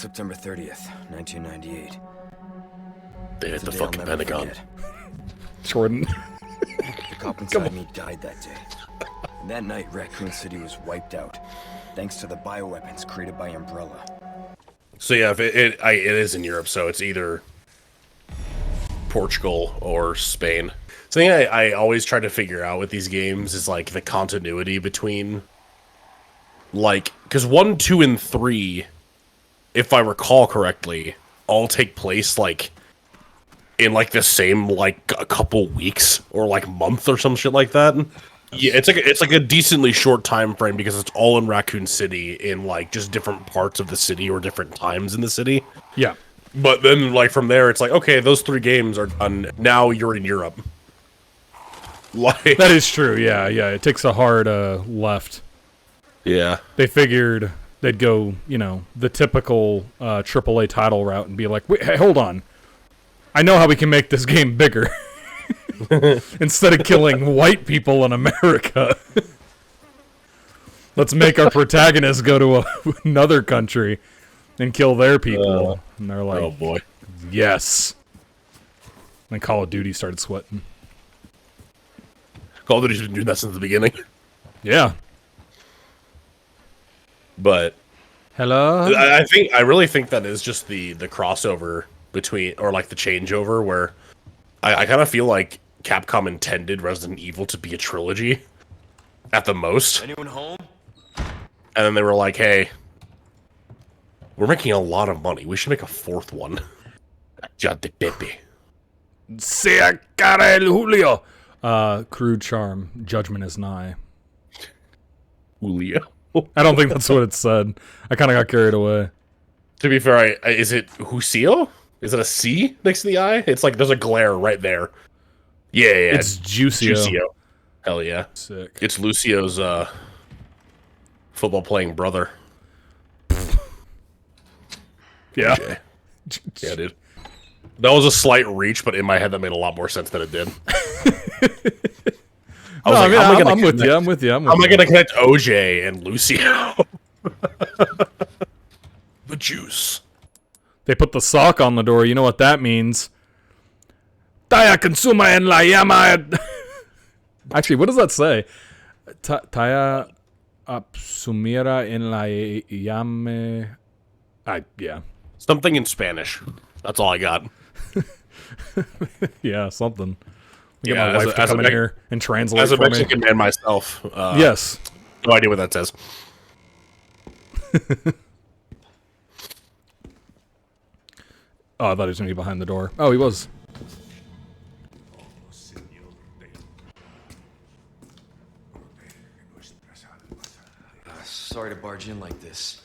September 30th, 1998. They hit It's a the day I'll fucking never Pentagon. forget. Jordan. The cop inside me died that day. And that night, Raccoon City was wiped out, thanks to the bioweapons created by Umbrella. So yeah, if it is in Europe, so it's either Portugal or Spain. Something I always try to figure out with these games is like the continuity between, like, because 1, 2, and 3, if I recall correctly, all take place like in like the same like a couple weeks or like month or some shit like that. Yeah, it's like a decently short time frame because it's all in Raccoon City in like just different parts of the city or different times in the city. Yeah. But then like from there it's like, okay, those 3 games are done. Now you're in Europe. Like That is true, yeah. It takes a hard left. yeah. They figured they'd go, you know, the typical AAA title route and be like, wait, hey, hold on. I know how we can make this game bigger. Instead of killing white people in America, let's make our protagonists go to another country and kill their people. And they're like, Oh boy. yes. And Call of Duty started sweating. Call of Duty's been doing that since the beginning. Yeah. But Hello? I really think that is just the crossover between, or like the changeover where I kind of feel like Capcom intended Resident Evil to be a trilogy at the most. Anyone home? And then they were like, hey, we're making a lot of money. We should make a 4th one. Se cara el Julio. Crude charm. Judgment is nigh. Julio. I don't think that's what it said. I kind of got carried away. To be fair, is it Husio? Is it a C next to the I? It's like there's a glare right there. Yeah. It's Juicio. Hell yeah. Sick. It's Lucio's football playing brother. Yeah. Okay. Yeah, dude. That was a slight reach, but in my head that made a lot more sense than it did. I'm with you. I'm How am I gonna connect OJ and Lucio? The juice. They put the sock on the door. You know what that means? Taya consuma en la llama. Actually, what does that say? Taya absumira en la llame. Yeah. Something in Spanish. That's all I got. Yeah, something. Get Yeah, my wife to come in here and translate as a for Mexican me. man myself. Yes. No idea what that says. Oh, I thought he was going to be behind the door. Oh, he was. Sorry to barge in like this.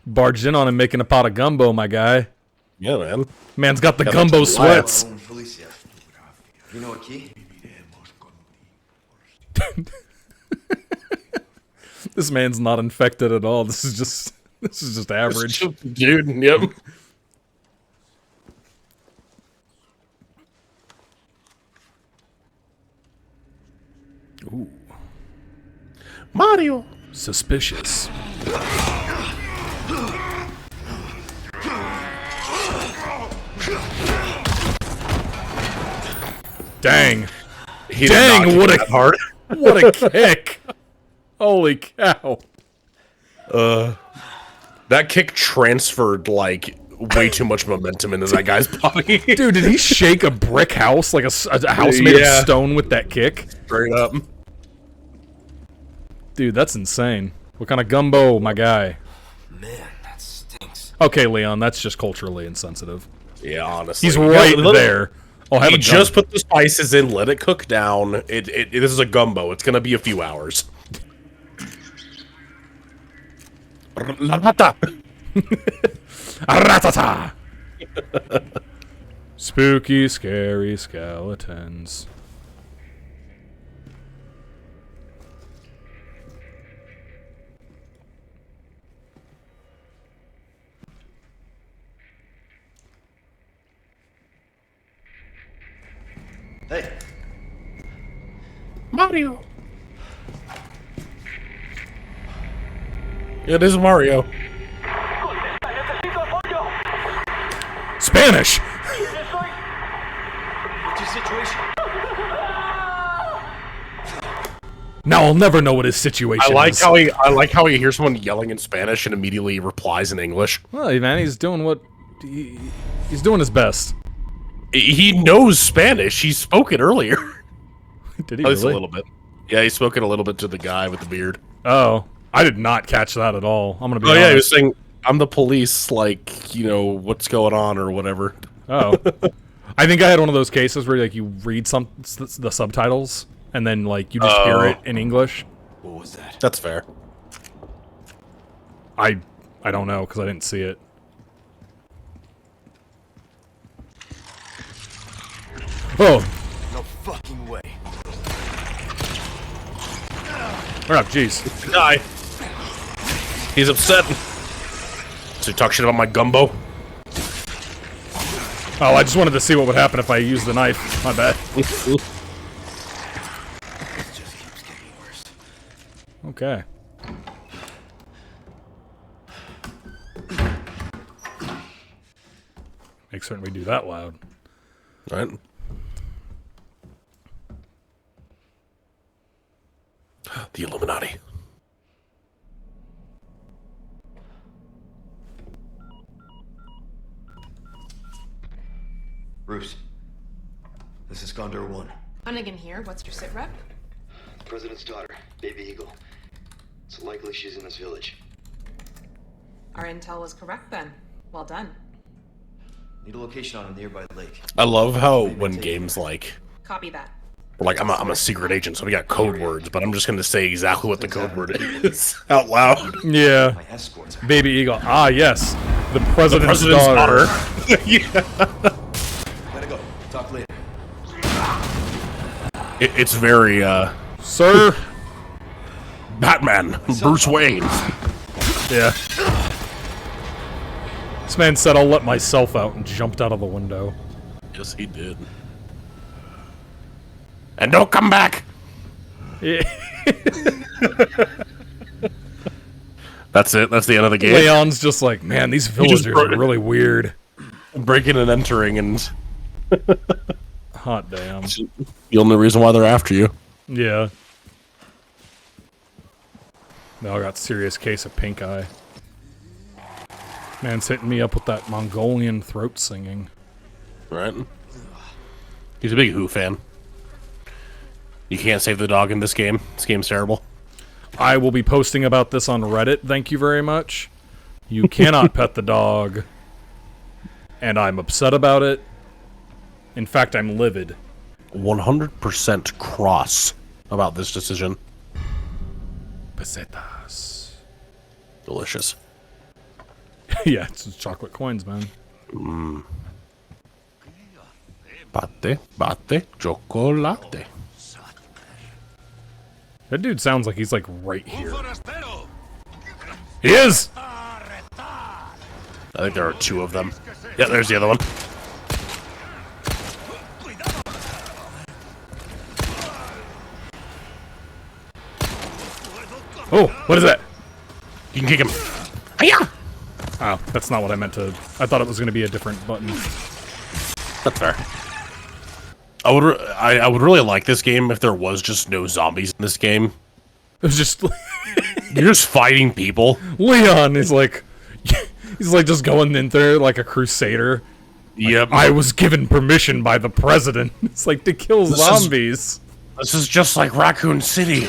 Barged in on him making a pot of gumbo, my guy. Yeah, man. Man's got the Got gumbo the sweats. Felicia. You know a key? This man's not infected at all. This is just average. Dude, yep. Ooh. Mario. Suspicious. Dang. He Dang, what a hard. what a kick. Holy cow. That kick transferred like way too much momentum into that guy's body. Dude, did he shake a brick house like a house made of stone with that kick? Straight up. Dude, that's insane. What kind of gumbo, my guy? Man, that stinks. Okay, Leon, that's just culturally insensitive. Yeah, honestly. He's right there. Oh, have He a just put the spices in, let it cook down. This is a gumbo. It's gonna be a few hours. Ratata! Spooky, scary skeletons. Hey, Mario. Yeah, this is Mario. Spanish. What's your situation? Now I'll never know what his situation is. I like how he hears someone yelling in Spanish and immediately replies in English. Well, man, he's doing what he's doing his best. He knows Spanish. He spoke it earlier. Did he At least really? a little bit. Yeah, he spoke it a little bit to the guy with the beard. Oh, I did not catch that at all. I'm gonna be Oh honest. yeah, he was saying, "I'm the police. Like, you know, what's going on or whatever." Oh, I think I had one of those cases where like you read the subtitles and then like you just hear it in English. What was that? That's fair. I don't know because I didn't see it. Oh, No fucking way. right up, jeez. Guy. He's upset. So you talk shit about my gumbo? Oh, I just wanted to see what would happen if I used the knife. My bad. This just keeps getting worse. Okay. Make certain we do that loud. Right. The Illuminati. Bruce, this is Condor 1. Hunnigan here. What's your sit rep? President's daughter, Baby Eagle. It's likely she's in this village. Our intel was correct then. Well done. Need a location on a nearby lake. I love how when games like, Copy that. like I'm a secret agent, so we got code words, but I'm just gonna say exactly what the code word is out loud. Yeah. My escorts. Baby Eagle. Ah, yes. The president's daughter. Yeah. Gotta go. Talk later. It's very Sir. Batman, Bruce Wayne. Yeah. This man said, I'll let myself out, and jumped out of the window. Yes, he did. And don't come back. Yeah. That's it. That's the end of the game. Leon's just like, man, these villagers broke are it. really weird. Breaking and entering, and Hot damn. the only reason why they're after you. Yeah. Now I got serious case of pink eye. Man's hitting me up with that Mongolian throat singing. Right. He's a big Who fan. You can't save the dog in this game. This game's terrible. I will be posting about this on Reddit, thank you very much. You cannot pet the dog. And I'm upset about it. In fact, I'm livid. 100% cross about this decision. Pesetas. Delicious. Yeah, it's just chocolate coins, man. Bate, chocolate. That dude sounds like he's like right here. He is! I think there are two of them. Yeah, there's the other one. Oh, what is that? You can kick him. Hiya! Oh, that's not what I meant to... I thought it was going to be a different button. That's fair. I would really like this game if there was just no zombies in this game. It was just... You're just fighting people. Leon is like... He's like just going in there like a crusader. Yep. I was given permission by the president. It's like to kill zombies. This is just like Raccoon City.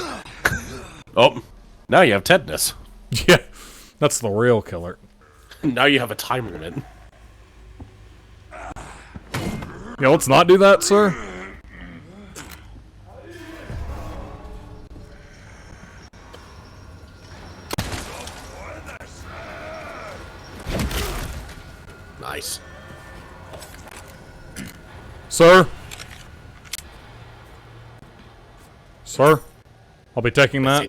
Oh, now you have tetanus. Yeah, that's the real killer. Now you have a time limit. Yeah, let's not do that, sir. Nice. Sir? Sir? I'll be taking that.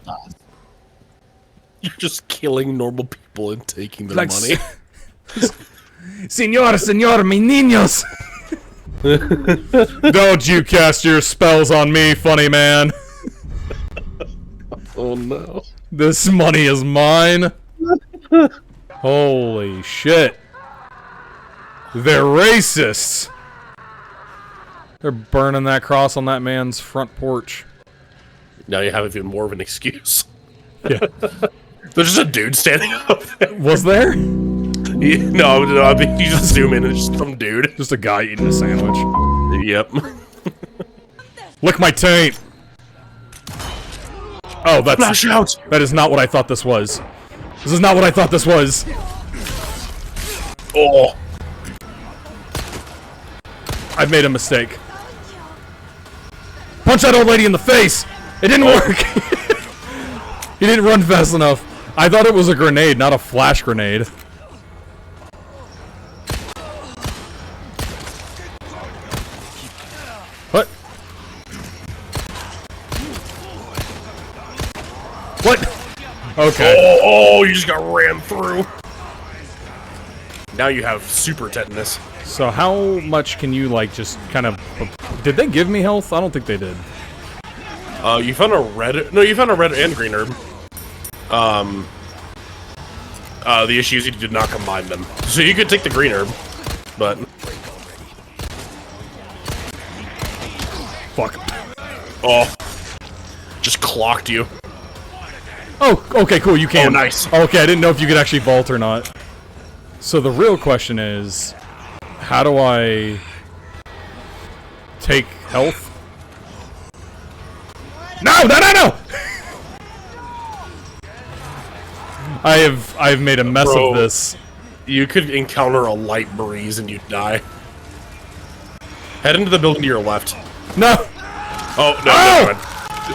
You're just killing normal people and taking their Like money. Senor, mi niños! Don't you cast your spells on me, funny man. Oh no. This money is mine. Holy shit. They're racists. They're burning that cross on that man's front porch. Now you have even more of an excuse. Yeah. There's just a dude standing up there. Was there? No, I think you just zoom in and it's just some dude. Just a guy eating a sandwich. Yep. Lick my taint! Oh, Flash out! that is not what I thought this was. This is not what I thought this was. Oh. I've made a mistake. Punch that old lady in the face! It didn't work! He didn't run fast enough. I thought it was a grenade, not a flash grenade. What? What? Okay. Oh, you just got ran through. Now you have super tetanus. So how much can you, like, just kind of... Did they give me health? I don't think they did. You found a red... No, you found a red and green herb. The issue is you did not combine them. So you could take the green herb, but... Fuck. Oh. Just clocked you. Oh, okay, cool, you can. Oh, nice. Okay, I didn't know if you could actually vault or not. So the real question is, how do I take health? No, no, no, no! I've made a mess Bro, of this. You could encounter a light breeze and you'd die. Head into the building to your left. No! Oh, no, Oh! never mind.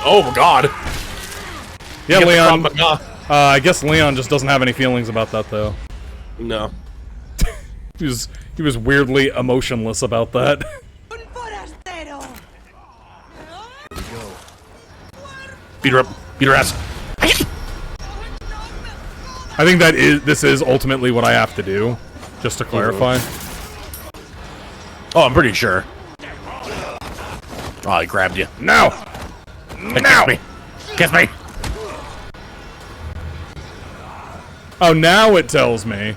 Oh, God. Yeah, Get the Leon. Krav Maga. I guess Leon just doesn't have any feelings about that, though. No. He was weirdly emotionless about that. Beat her up. Beat her ass. I think this is ultimately what I have to do, just to clarify. Oh, I'm pretty sure. Oh, I grabbed you. No! Hey, kiss me. Kiss me. Oh, now it tells me.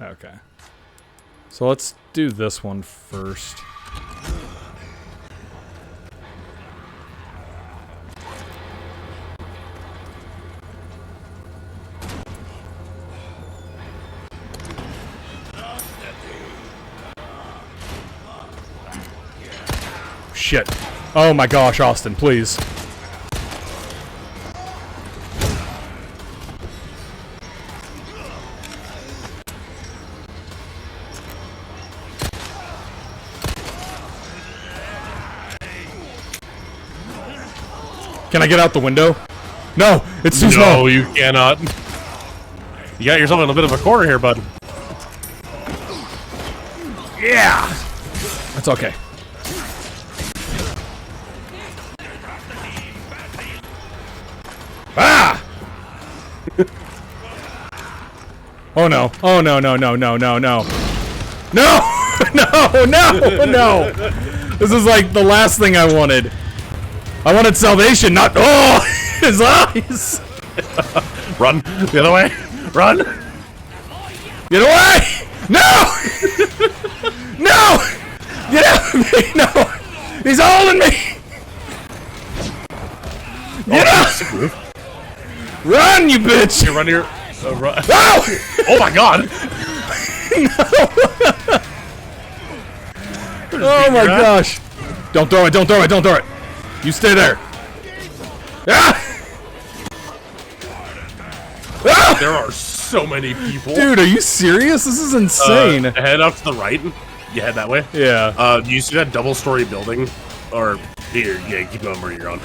Okay. So let's do this one first. Shit. Oh my gosh, Austin, please. Can I get out the window? No, it's too small. No, you cannot. You got yourself in a bit of a corner here, bud. Yeah. That's okay. Ah! Oh no. Oh no, no, no, no, no, no. No! No, no, no! This is like the last thing I wanted. I wanted salvation, not— oh! His eyes! Run the other way. Run. Get away! No! No! Get out of me! No! He's holding me! Get out! Run, you bitch! You run your. Run. Oh! Oh my God! Oh my gosh! Don't throw it! Don't throw it! Don't throw it! You stay there! Ah! Ah! There are so many people. Dude, are you serious? This is insane. Head up to the right. You head that way. Yeah. Do you see that double-story building? Or here, yeah, keep going where you're on.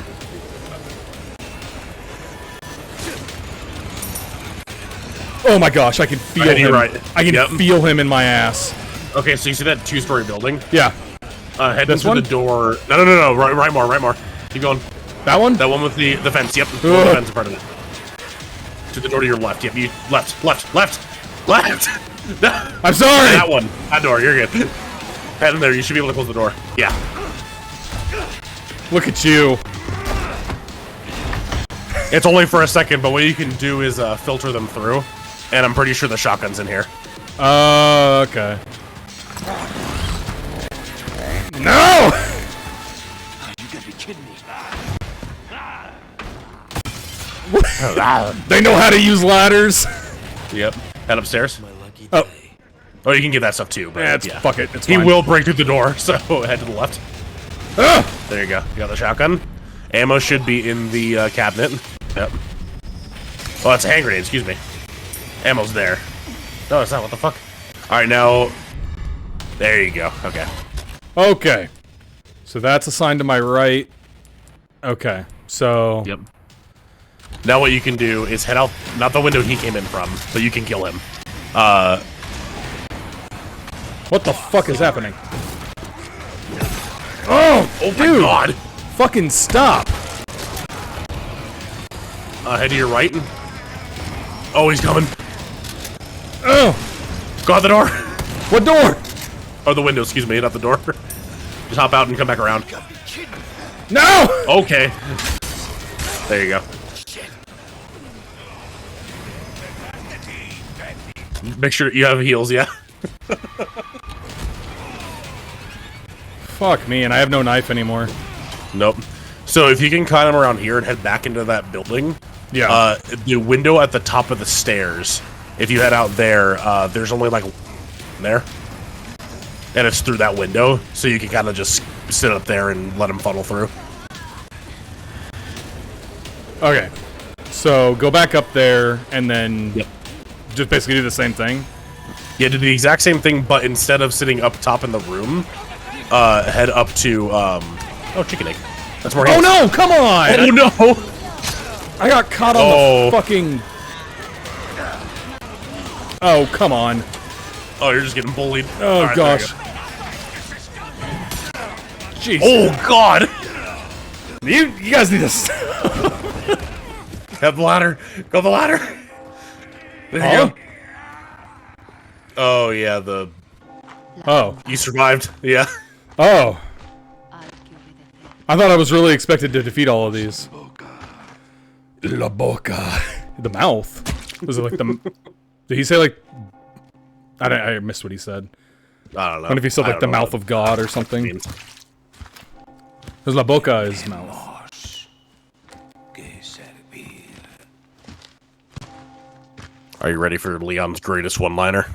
Oh my gosh, I can feel Ahead to him. your right. I can Yep. feel him in my ass. Okay, so you see that two-story building? Yeah. Head This into one? the door. No, no, no, no. Right more, right more. Keep going. That one? That one with the fence. Yep, the Ugh. fence in front of it. To the door to your left. Yep, you left. No, I'm sorry! that one. That door. You're good. Head in there. You should be able to close the door. Yeah. Look at you. It's only for a second, but what you can do is filter them through. And I'm pretty sure the shotgun's in here. Oh, okay. No! You gotta be kidding me. They know how to use ladders. Yep. Head upstairs. My lucky Oh. day. Oh, you can get that stuff too. But Yeah, fuck it. It's He fine. will break through the door, so head to the left. Ah! There you go. You got the shotgun. Ammo should be in the cabinet. Yep. Oh, that's a hand grenade. Excuse me. Ammo's there. No, it's not. What the fuck? All right, now. There you go. Okay. Okay. So that's assigned to my right. Okay. So. Yep. Now what you can do is head out, not the window he came in from, but you can kill him. What the fuck is happening? Oh, Oh my dude! god! Fucking stop! Head to your right. Oh, he's coming. Oh! Go out the door. What door? Or the window, excuse me, not the door. Just hop out and come back around. No! Okay. There you go. Make sure you have heals, yeah. Fuck me, and I have no knife anymore. Nope. So if you can climb around here and head back into that building, Yeah. the window at the top of the stairs, if you head out there, there's only like there. And it's through that window, so you can kind of just sit up there and let him funnel through. Okay. So go back up there and then Yep. just basically do the same thing. Yeah, do the exact same thing, but instead of sitting up top in the room, head up to, oh, chicken egg. That's more Oh heals. no! Come on! Oh no! I got caught on the fucking. Oh, come on. Oh, you're just getting bullied. Oh, All right, there you gosh. go. Jeez. Oh, God! You guys need to. Have the ladder. Go the ladder. There you Huh? go. Oh, yeah, Oh. you survived. Yeah. Oh. I thought I was really expected to defeat all of these. La boca. The mouth. Was it like the... Did he say like... I missed what he said. I don't know. What if he said I like don't the know mouth what of God or it something? means. Because la boca is mouth. Are you ready for Leon's greatest one-liner?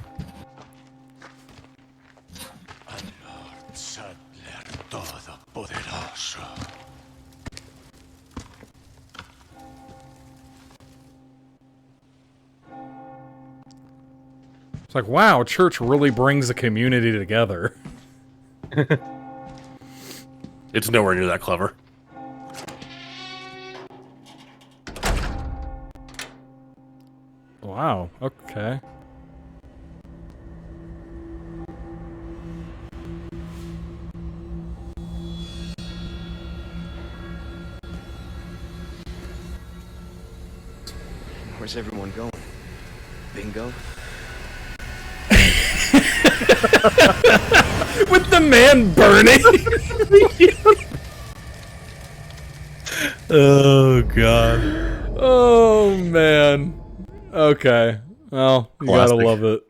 It's like, wow, church really brings a community together. It's nowhere near that clever. Wow, okay. Where's everyone going? Bingo? With the man burning! Oh, God. Oh, man. Okay. Well, you gotta Classic. love it.